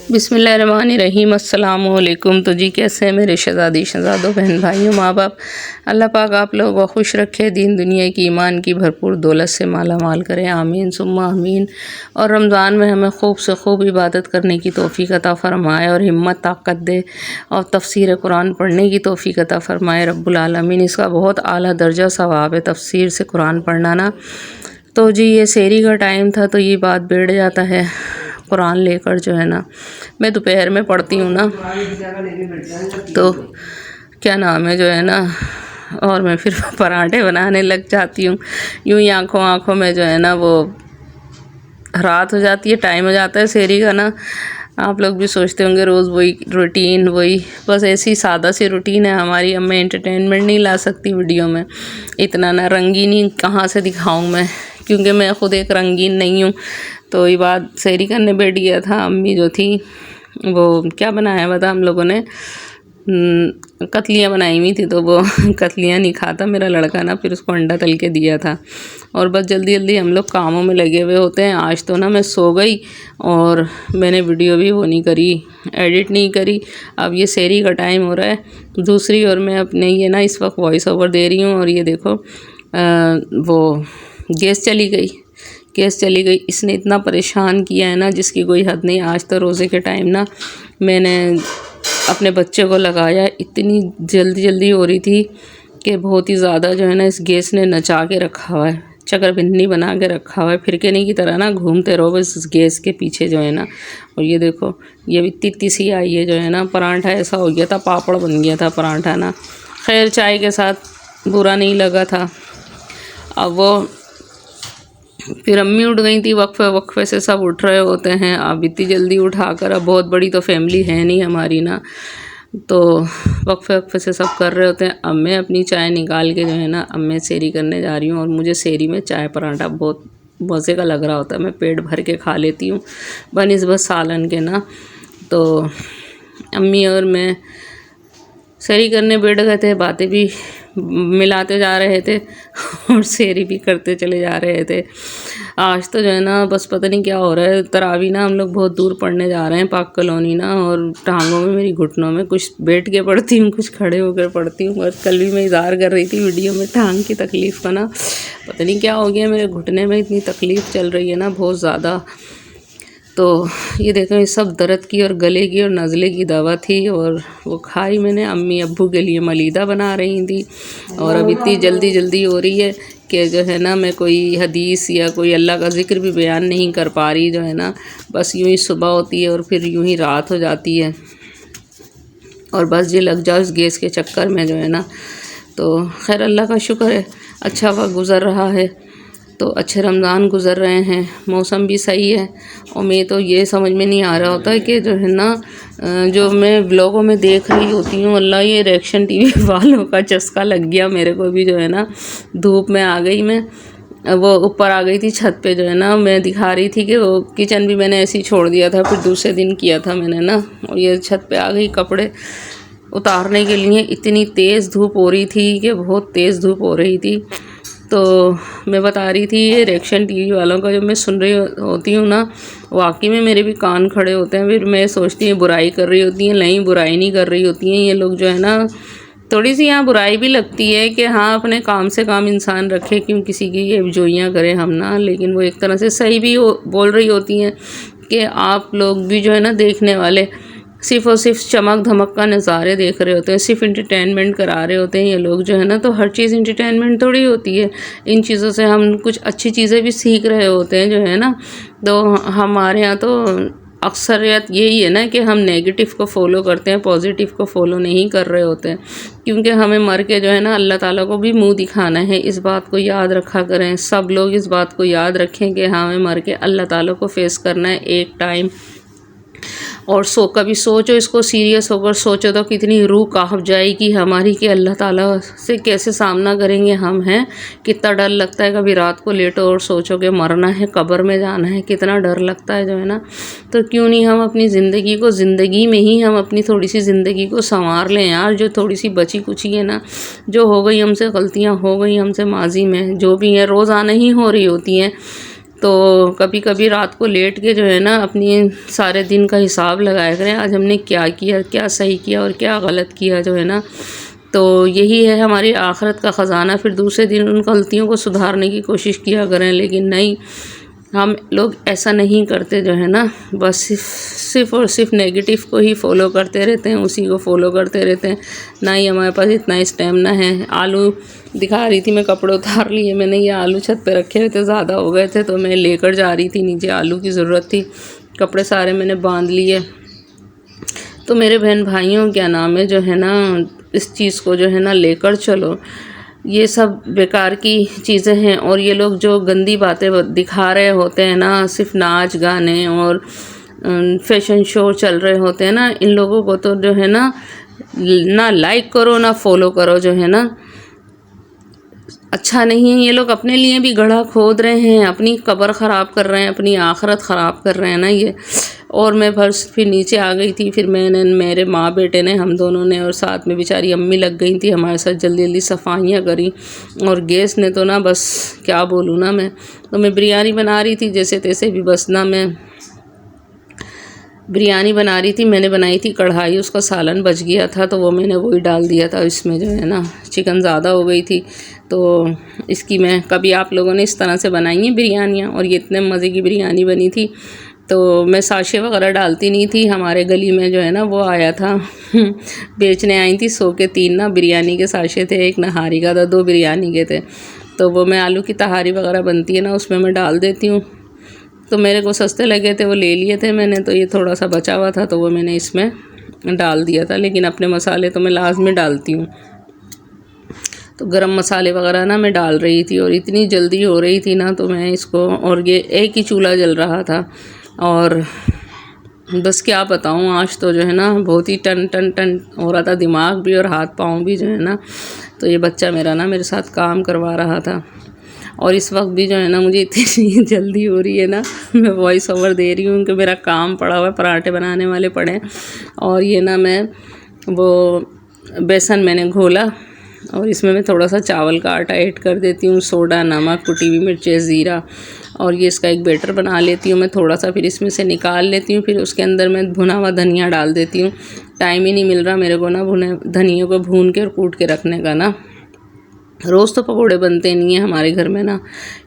बिस्मिल्लाहिर्रहमानिर्रहीम अस्सलामु अलैकुम। तो जी कैसे हैं मेरे शहज़ादी शहज़ादों, बहन भाइयों, माँ बाप। अल्लाह पाक आप लोगों को खुश रखे, दीन दुनिया की ईमान की भरपूर दौलत से माला माल करें, आमीन सुम्मा आमीन। और रमज़ान में हमें खूब से खूब इबादत करने की तौफ़ीक़ अता फ़रमाए और हिम्मत ताकत दे और तफ़सीर कुरान पढ़ने की तौफ़ीक़ अता फ़रमाए रब्बुल आलमीन। इसका बहुत आला दर्जा सवाब है तफ़सीर से कुरान पढ़ना ना। तो जी ये सेहरी का टाइम था तो ये बात बैठ जाता है कुरान लेकर जो है ना। मैं दोपहर में पढ़ती हूँ ना, तो क्या नाम है जो है ना, और मैं फिर पराठे बनाने लग जाती हूँ। यूँ ही आँखों आँखों में जो है ना वो रात हो जाती है, टाइम हो जाता है सेहरी का ना। आप लोग भी सोचते होंगे रोज़ वही रूटीन, वही बस ऐसी सादा सी रूटीन है हमारी। अब मैं एंटरटेनमेंट नहीं ला सकती वीडियो में, इतना ना रंगीनी कहाँ से दिखाऊं मैं, क्योंकि मैं ख़ुद एक रंगीन नहीं हूँ। तो ये बात सेहरी करने बैठ गया था। अम्मी जो थी वो क्या बनाया बता, हम लोगों ने कतलियाँ बनाई हुई थी, तो वो कतलियाँ नहीं खाता मेरा लड़का ना, फिर उसको अंडा तल के दिया था। और बस जल्दी जल्दी हम लोग कामों में लगे हुए होते हैं। आज तो ना मैं सो गई और मैंने वीडियो भी वो नहीं करी, एडिट नहीं करी। अब ये सेहरी का टाइम हो रहा है, दूसरी ओर मैं अपने ये ना इस वक्त वॉइस ओवर दे रही हूँ। और ये देखो वो गैस चली गई। इसने इतना परेशान किया है ना जिसकी कोई हद नहीं। आज तो रोज़े के टाइम ना मैंने अपने बच्चे को लगाया, इतनी जल्दी हो रही थी कि बहुत ही ज़्यादा जो है ना इस गैस ने नचा के रखा हुआ है, चक्करबिन्नी बना के रखा हुआ है। फिरकेनी की तरह ना घूमते रहो बस इस गैस के पीछे जो है ना। और ये देखो ये भी इतनी सी आई है जो है ना। पराठा ऐसा हो गया था, पापड़ बन गया था पराठा ना। खैर चाय के साथ बुरा नहीं लगा था। अब वो फिर अम्मी उठ गई थी, वक्फे से सब उठ रहे होते हैं। अब इतनी जल्दी उठाकर, अब बहुत बड़ी तो फैमिली है नहीं हमारी ना, तो वक्फे से सब कर रहे होते हैं। अब मैं अपनी चाय निकाल के जो है ना, अब मैं सेहरी करने जा रही हूँ। और मुझे सेहरी में चाय पराठा बहुत मज़े का लग रहा होता है, मैं पेट भर के खा लेती हूँ बनिस्बत सालन के ना। तो अम्मी और मैं सेहरी करने बैठ गए थे, बातें भी मिलाते जा रहे थे और सेहरी भी करते चले जा रहे थे। आज तो जो है ना बस पता नहीं क्या हो रहा है। तरावी ना हम लोग बहुत दूर पढ़ने जा रहे हैं, पाक कॉलोनी ना। और टांगों में मेरी घुटनों में, कुछ बैठ के पढ़ती हूँ, कुछ खड़े होकर पढ़ती हूँ। और कल भी मैं इज़हार कर रही थी वीडियो में टांग की तकलीफ़ का ना। पता नहीं क्या हो गया, मेरे घुटने में इतनी तकलीफ़ चल रही है ना बहुत ज़्यादा। तो ये देखो ये सब दर्द की और गले की और नज़ले की दवा थी, और वो खाई मैंने। अम्मी अब्बू के लिए मलीदा बना रही थी। और अब इतनी जल्दी हो रही है कि जो है ना मैं कोई हदीस या कोई अल्लाह का ज़िक्र भी बयान नहीं कर पा रही जो है ना। बस यूँ ही सुबह होती है और फिर यूँ ही रात हो जाती है, और बस ये लग जाओ इस गैस के चक्कर में जो है ना। तो खैर अल्लाह का शुक्र है, अच्छा वक्त गुज़र रहा है, तो अच्छे रमज़ान गुज़र रहे हैं, मौसम भी सही है। और मैं तो ये समझ में नहीं आ रहा होता है कि जो है ना जो मैं व्लॉगों में देख रही होती हूँ, अल्लाह ये रिएक्शन टीवी वालों का चस्का लग गया मेरे को भी जो है ना। धूप में आ गई मैं, वो ऊपर आ गई थी छत पे जो है ना। मैं दिखा रही थी कि वो किचन भी मैंने ऐसे ही छोड़ दिया था, फिर दूसरे दिन किया था मैंने ना। और ये छत पे आ गई कपड़े उतारने के लिए। इतनी तेज़ धूप हो रही थी कि बहुत तेज़ धूप हो रही थी। तो मैं बता रही थी ये रिएक्शन टीवी वालों का, जब मैं सुन रही होती हूँ ना, वाकई में मेरे भी कान खड़े होते हैं। फिर मैं सोचती हूँ बुराई कर रही होती हैं, नहीं बुराई नहीं कर रही होती हैं ये लोग जो है ना। थोड़ी सी यहाँ बुराई भी लगती है कि हाँ अपने काम से काम इंसान रखे, क्यों किसी की ये जोइयाँ करें हम ना। लेकिन वो एक तरह से सही भी बोल रही होती हैं कि आप लोग भी जो है ना देखने वाले सिर्फ़ और सिर्फ चमक धमक का नज़ारे देख रहे होते हैं, सिर्फ एंटरटेनमेंट करा रहे होते हैं ये लोग जो है ना। तो हर चीज़ एंटरटेनमेंट थोड़ी होती है, इन चीज़ों से हम कुछ अच्छी चीज़ें भी सीख रहे होते हैं जो है ना। तो हमारे यहाँ तो अक्सरियत यही है ना कि हम नेगेटिव को फॉलो करते हैं, पॉजिटिव को फॉलो नहीं कर रहे होते हैं। क्योंकि हमें मर के जो है ना अल्लाह ताला को भी मुंह दिखाना है, इस बात को याद रखा करें। सब लोग इस बात को याद रखें कि हमें मर के अल्लाह ताला को फेस करना है एक टाइम। और कभी सोचो, इसको सीरियस होकर सोचो तो कितनी रूह काँप जाएगी हमारी कि अल्लाह ताला से कैसे सामना करेंगे हम हैं। कितना डर लगता है, कभी रात को लेटो और सोचो कि मरना है, कब्र में जाना है, कितना डर लगता है जो है ना। तो क्यों नहीं हम अपनी ज़िंदगी में ही हम अपनी थोड़ी सी ज़िंदगी को संवार लें यार। जो थोड़ी सी बची कुची है ना, जो हो गई हमसे, गलतियाँ हो गई हमसे माजी में, जो भी है रोज़ाना ही हो रही होती हैं। तो कभी कभी रात को लेट के जो है ना अपनी सारे दिन का हिसाब लगाया करें, आज हमने क्या किया, क्या सही किया और क्या गलत किया जो है ना। तो यही है हमारी आखिरत का ख़जाना। फिर दूसरे दिन उन गलतियों को सुधारने की कोशिश किया करें, लेकिन नहीं, हम लोग ऐसा नहीं करते जो है ना, बस सिर्फ़ और सिर्फ नेगेटिव को ही फॉलो करते रहते हैं, उसी को फॉलो करते रहते हैं। ना ही हमारे पास इतना स्टेमिना है। आलू दिखा रही थी मैं, कपड़े उतार लिए मैंने, ये आलू छत पे रखे हुए थे, ज़्यादा हो गए थे तो मैं लेकर जा रही थी नीचे, आलू की ज़रूरत थी, कपड़े सारे मैंने बांध लिए। तो मेरे बहन भाइयों क्या नाम है जो है ना, इस चीज़ को जो है ना लेकर चलो। ये सब बेकार की चीज़ें हैं। और ये लोग जो गंदी बातें दिखा रहे होते हैं ना, सिर्फ नाच गाने और फैशन शो चल रहे होते हैं ना, इन लोगों को तो जो है ना लाइक करो ना फॉलो करो जो है ना, अच्छा नहीं है। ये लोग अपने लिए भी गड्ढा खोद रहे हैं, अपनी कब्र ख़राब कर रहे हैं, अपनी आखिरत ख़राब कर रहे हैं ना ये। और मैं बस फिर नीचे आ गई थी, फिर मैंने, मेरे माँ बेटे ने, हम दोनों ने, और साथ में बेचारी अम्मी लग गई थी हमारे साथ, जल्दी जल्दी सफाइयाँ करी। और गैस ने तो ना बस क्या बोलूँ ना, मैं बिरयानी बना रही थी जैसे तैसे भी, बस ना मैं बिरयानी बना रही थी, मैंने बनाई थी कढ़ाई, उसका सालन बच गया था तो वो मैंने वही डाल दिया था इसमें जो है ना। चिकन ज़्यादा हो गई थी तो इसकी मैं, कभी आप लोगों ने इस तरह से बनाई हैं बिरयानियाँ, और ये इतने मज़े की बिरयानी बनी थी। तो मैं साशे वगैरह डालती नहीं थी। हमारे गली में जो है ना वो आया था बेचने आई थी, 100 के 3 ना बिरयानी के साशे थे, एक नहारी का था, 2 बिरयानी के थे। तो वो मैं आलू की तहारी वगैरह बनती है ना, उसमें मैं डाल देती हूँ। तो मेरे को सस्ते लगे थे, वो ले लिए थे मैंने, तो ये थोड़ा सा बचा हुआ था तो वो मैंने इसमें डाल दिया था। लेकिन अपने मसाले तो मैं लाजमी डालती हूँ। तो गरम मसाले वगैरह ना मैं डाल रही थी, और इतनी जल्दी हो रही थी ना तो मैं इसको, और ये एक ही चूल्हा जल रहा था, और बस क्या बताऊँ, आज तो जो है ना बहुत ही टन टन टन हो रहा था, दिमाग भी और हाथ पाँव भी जो है ना। तो ये बच्चा मेरा ना मेरे साथ काम करवा रहा था, और इस वक्त भी जो है ना मुझे इतनी जल्दी हो रही है ना, मैं वॉइस ओवर दे रही हूँ कि मेरा काम पड़ा हुआ है, पराठे बनाने वाले पड़े हैं। और ये ना मैं वो बेसन मैंने घोला, और इसमें मैं थोड़ा सा चावल का आटा ऐड कर देती हूँ, सोडा, नमक, कुटी हुई मिर्चें, ज़ीरा, और ये इसका एक बैटर बना लेती हूँ मैं थोड़ा सा। फिर इसमें से निकाल लेती हूँ, फिर उसके अंदर मैं भुना हुआ धनिया डाल देती हूँ। टाइम ही नहीं मिल रहा मेरे को ना भुने धनिया को भून के और कूट के रखने का ना। रोज़ तो पकोड़े बनते नहीं हैं हमारे घर में ना,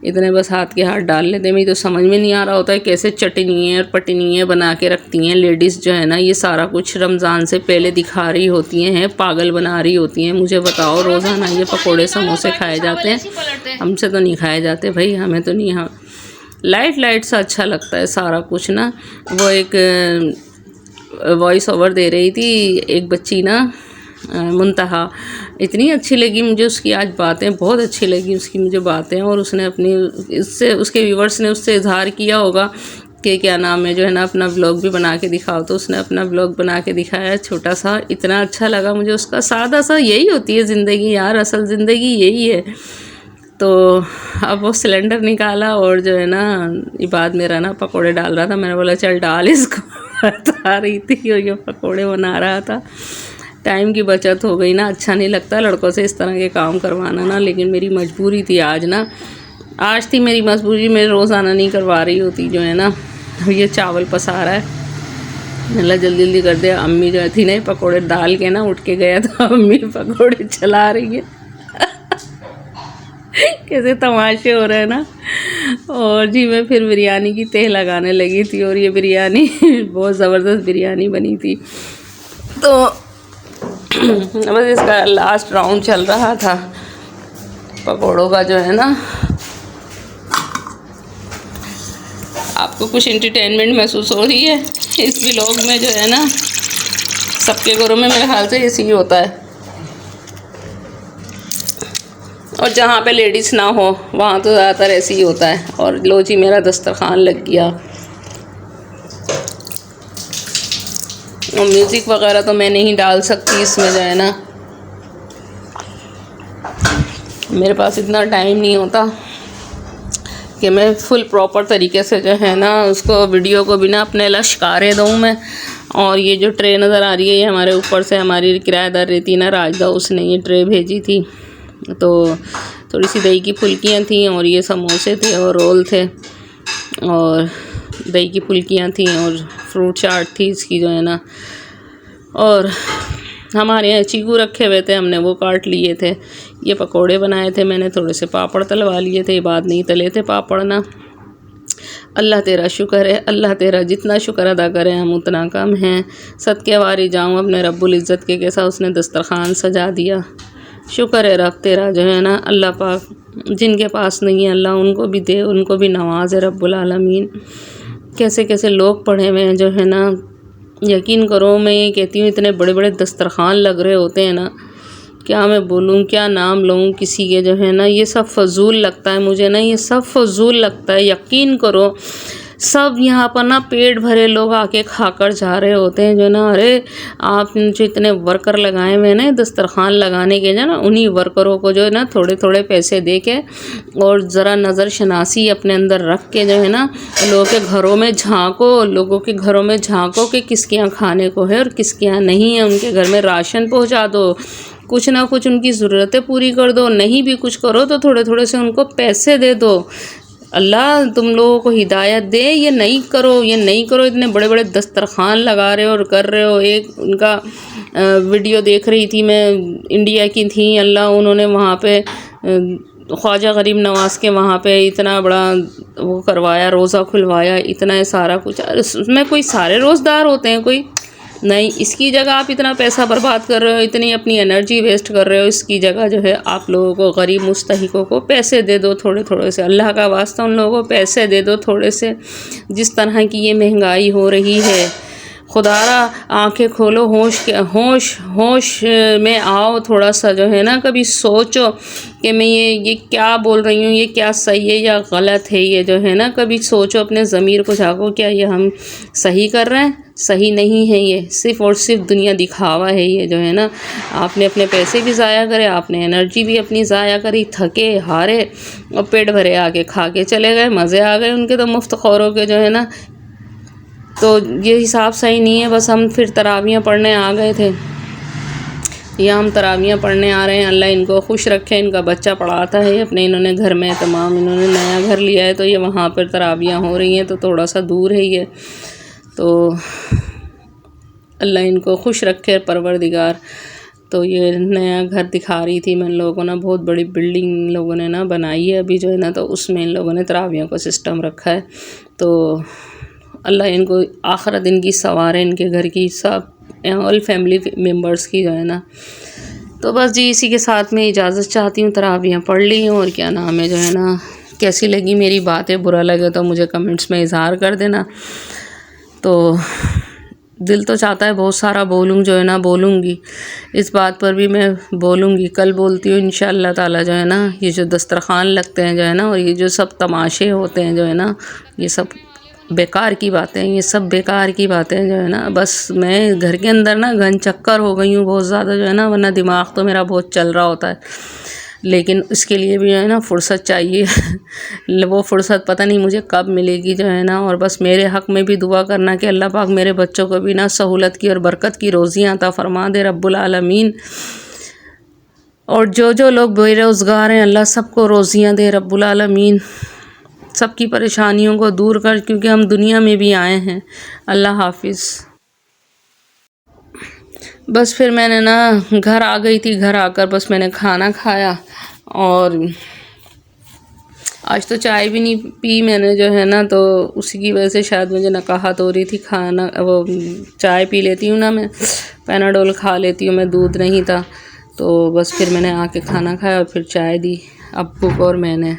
इतने बस हाथ के हाथ डाल लेते हैं। मुझे तो समझ में नहीं आ रहा होता है कैसे चटनी और पटनियाँ बना के रखती हैं लेडीज़ जो है ना, ये सारा कुछ रमज़ान से पहले दिखा रही होती हैं, पागल बना रही होती हैं। मुझे बताओ, रोज़ाना ये पकोड़े समोसे खाए जाते हैं, हमसे तो नहीं खाए जाते भाई, हमें तो नहीं। हाँ, लाइट सा अच्छा लगता है सारा कुछ ना। वो एक वॉइस ओवर दे रही थी एक बच्ची ना, मुंतहा, इतनी अच्छी लगी मुझे उसकी आज बातें, बहुत अच्छी लगी उसकी मुझे बातें। और उसने अपनी, इससे उसके व्यूवर्स ने उससे इजहार किया होगा कि क्या नाम है जो है ना, अपना व्लॉग भी बना के दिखाओ। तो उसने अपना व्लॉग बना के दिखाया छोटा सा, इतना अच्छा लगा मुझे उसका, सादा सा। यही होती है ज़िंदगी यार, असल ज़िंदगी यही है। तो अब वो सिलेंडर निकाला, और जो है ना इबाद मेरा ना पकोड़े डाल रहा था, मैंने बोला चल डाल इसको बता रही थी, और ये पकोड़े बना रहा था। टाइम की बचत हो गई ना, अच्छा नहीं लगता लड़कों से इस तरह के काम करवाना ना, लेकिन मेरी मजबूरी थी आज ना, आज थी मेरी मजबूरी, मैं रोज़ाना नहीं करवा रही होती जो है ना। ये चावल पसा रहा है, मतलब जल्दी जल्दी कर दे। अम्मी जो थी ना पकोड़े डाल के ना उठ के गया था, अम्मी पकोड़े चला रही है कैसे तमाशे हो रहे हैं ना। और जी मैं फिर बिरयानी की तह लगाने लगी थी, और ये बिरयानी बहुत ज़बरदस्त बिरयानी बनी थी। तो बस इसका लास्ट राउंड चल रहा था पकोड़ों का जो है ना। आपको कुछ एंटरटेनमेंट महसूस हो रही है इस व्लॉग में जो है ना। सबके घरों में मेरे ख्याल से ऐसे ही होता है, और जहाँ पे लेडीज़ ना हो वहाँ तो ज़्यादातर ऐसे ही होता है। और लो जी मेरा दस्तरखान लग गया, और म्यूज़िक वगैरह तो मैं नहीं डाल सकती इसमें जो है ना, मेरे पास इतना टाइम नहीं होता कि मैं फुल प्रॉपर तरीके से जो है ना उसको, वीडियो को भी ना अपने लश्कारे दूँ मैं। और ये जो ट्रे नज़र आ रही है, ये हमारे ऊपर से हमारी किराएदार रहती ना राजदा, उसने ये ट्रे भेजी थी। तो थोड़ी सी दही की फुल्कियाँ थी, और ये समोसे थे और रोल थे। और दही की फुल्कियाँ थी और फ्रूट चाट थी इसकी जो है ना। और हमारे यहाँ चीकू रखे हुए थे, हमने वो काट लिए थे। ये पकोड़े बनाए थे मैंने, थोड़े से पापड़ तलवा लिए थे, ये बाद नहीं तले थे पापड़ ना। अल्लाह तेरा शुक्र है, अल्लाह तेरा जितना शुक्र अदा करें हम उतना कम हैं। सदके वारी जाऊँ अपने रब्बुल इज़्ज़त के कैसा उसने दस्तरखान सजा दिया। शुक्र है रब तेरा जो है ना। अल्लाह पाक जिनके पास नहीं है अल्लाह उनको भी दे, उनको भी नवाज़ है रब्बुल आलमीन। कैसे कैसे लोग पढ़े हुए हैं जो है ना, यकीन करो मैं ये कहती हूँ इतने बड़े बड़े दस्तरखान लग रहे होते हैं ना, क्या मैं बोलूँ, क्या नाम लूँ किसी के जो है ना। ये सब फ़जूल लगता है मुझे ना, ये सब फ़जूल लगता है। यकीन करो सब यहाँ पर ना पेट भरे लोग आके खाकर जा रहे होते हैं जो ना। अरे आप जो इतने वर्कर लगाए हुए ना दस्तरखान लगाने के जो ना, उन्हीं वर्करों को जो है ना थोड़े थोड़े पैसे दे के और ज़रा नज़र शनासी अपने अंदर रख के जो है ना, लोगों के घरों में झांको, लोगों के घरों में झांको कि किसके यहाँ खाने को है और किसके यहाँ नहीं है। उनके घर में राशन पहुँचा दो, कुछ ना कुछ उनकी ज़रूरतें पूरी कर दो। नहीं भी कुछ करो तो थोड़े थोड़े से उनको पैसे दे दो। अल्लाह तुम लोगों को हिदायत दे। ये नहीं करो, ये नहीं करो। इतने बड़े बड़े दस्तरखान लगा रहे हो और कर रहे हो। एक उनका वीडियो देख रही थी मैं, इंडिया की थी, अल्लाह उन्होंने वहाँ पे ख्वाजा गरीब नवाज़ के वहाँ पे इतना बड़ा वो करवाया, रोज़ा खुलवाया, इतना सारा कुछ। उसमें कोई सारे रोज़दार होते हैं कोई नहीं। इसकी जगह आप इतना पैसा बर्बाद कर रहे हो, इतनी अपनी एनर्जी वेस्ट कर रहे हो। इसकी जगह जो है आप लोगों को, गरीब मुस्तहिकों को पैसे दे दो थोड़े थोड़े से। अल्लाह का वास्ता उन लोगों को पैसे दे दो थोड़े से। जिस तरह की ये महंगाई हो रही है, खुदारा आंखें खोलो, होश में आओ थोड़ा सा जो है ना। कभी सोचो कि मैं ये क्या बोल रही हूँ, ये क्या सही है या गलत है ये जो है ना। कभी सोचो, अपने ज़मीर को झाँको, क्या ये हम सही कर रहे हैं? सही नहीं है। ये सिर्फ़ और सिर्फ दुनिया दिखावा है ये जो है ना। आपने अपने पैसे भी ज़ाया करे, आपने एनर्जी भी अपनी ज़ाया करी, थके हारे और पेट भरे आके खा के चले गए, मज़े आ गए उनके तो मुफ्त खौरों के जो है ना। तो ये हिसाब सही नहीं है। बस हम फिर तरावियाँ पढ़ने आ गए थे, या हम तरावियाँ पढ़ने आ रहे हैं। अल्लाह इनको खुश रखे। इनका बच्चा पढ़ाता है अपने, इन्होंने घर में तमाम, इन्होंने नया घर लिया है तो ये वहाँ पर तरावियाँ हो रही हैं, तो थोड़ा सा दूर है ये। तो अल्लाह इनको खुश रखे परवरदिगार। तो ये नया घर दिखा रही थी मैं लोगों को ना, बहुत बड़ी बिल्डिंग लोगों ने ना बनाई है अभी जो है ना, तो उसमें इन लोगों ने तरावियों का सिस्टम रखा है। तो अल्लाह इनको आखिरत इनकी सवारे, इनके घर की सब ऑल फैमिली मेम्बर्स की जो है ना। तो बस जी इसी के साथ में इजाज़त चाहती हूँ। तरावियाँ पढ़ ली और क्या नाम है जो है ना, कैसी लगी मेरी बातें, बुरा लगे तो मुझे कमेंट्स में इज़हार कर देना। तो दिल तो चाहता है बहुत सारा बोलूँ जो है ना, बोलूँगी इस बात पर भी मैं बोलूँगी, कल बोलती हूँ इंशाअल्लाह ताला जो है ना। ये जो दस्तरखान लगते हैं जो है ना, और ये जो सब तमाशे होते हैं जो है ना, ये सब बेकार की बातें, ये सब बेकार की बातें जो है ना। बस मैं घर के अंदर ना घन चक्कर हो गई हूँ बहुत ज़्यादा जो है ना, वरना दिमाग तो मेरा बहुत चल रहा होता है, लेकिन उसके लिए भी जो है ना फ़ुर्सत चाहिए। वो फ़ुर्सत पता नहीं मुझे कब मिलेगी जो है ना। और बस मेरे हक़ में भी दुआ करना कि अल्लाह पाक मेरे बच्चों को भी ना सहूलत की और बरकत की रोज़ियाँ अता फ़रमा दे रब्बुल आलमीन। और जो लोग बेरोज़गार हैं अल्लाह सबको रोज़ियाँ दे रब्बुल आलमीन, सबकी परेशानियों को दूर कर, क्योंकि हम दुनिया में भी आए हैं। अल्लाह हाफिज़। बस फिर मैंने ना घर आ गई थी, घर आकर बस मैंने खाना खाया और आज तो चाय भी नहीं पी मैंने जो है ना, तो उसी की वजह से शायद मुझे नकाहत हो रही थी। खाना वो चाय पी लेती हूँ ना मैं, पैनाडोल खा लेती हूँ मैं, दूध नहीं था। तो बस फिर मैंने आके खाना खाया और फिर चाय दी अब्बू को और मैंने।